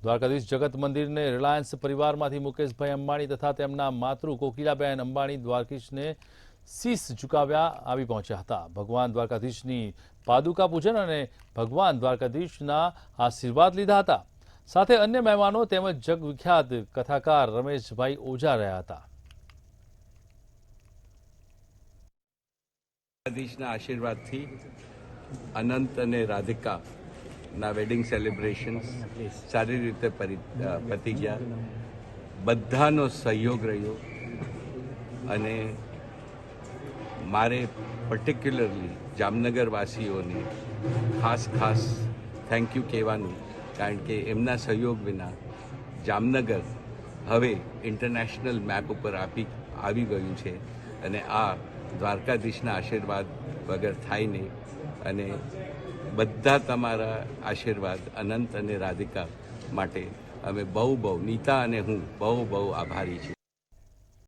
દ્વારકાધીશ જગત મંદિરને રિલાયન્સ પરિવારમાંથી મુકેશભાઈ અંબાણી તથા તેમના માતૃ કોકિલાબેન અંબાણી દ્વારકાધીશને શીશ ઝુકાવ્યા આવી પહોંચ્યા હતા। ભગવાન દ્વારકાધીશની પાદુકા પૂજન અને ભગવાન દ્વારકાધીશના આશીર્વાદ લીધા હતા। સાથે અન્ય મહેમાનો તેમજ જગવિખ્યાત કથાકાર રમેશભાઈ ઓઝા રહ્યા હતા। દ્વારકાધીશના આશીર્વાદથી અનંત અને રાધિકા ના વેડિંગ સેલિબ્રેશન્સ સારી રીતે પતી ગયા। બધાનો સહયોગ રહ્યો અને મારે પર્ટિક્યુલરલી જામનગરવાસીઓને ખાસ થેન્ક યુ કહેવાનું, કારણ કે એમના સહયોગ વિના જામનગર હવે ઇન્ટરનેશનલ મેપ ઉપર આવી ગયું છે અને આ દ્વારકાધીશના આશીર્વાદ વગર થાય નહીં। અને બધા તમારા આશીર્વાદ અનંત અને રાધિકા માટે અમે બહુ નીતા અને હું બહુ આભારી છીએ।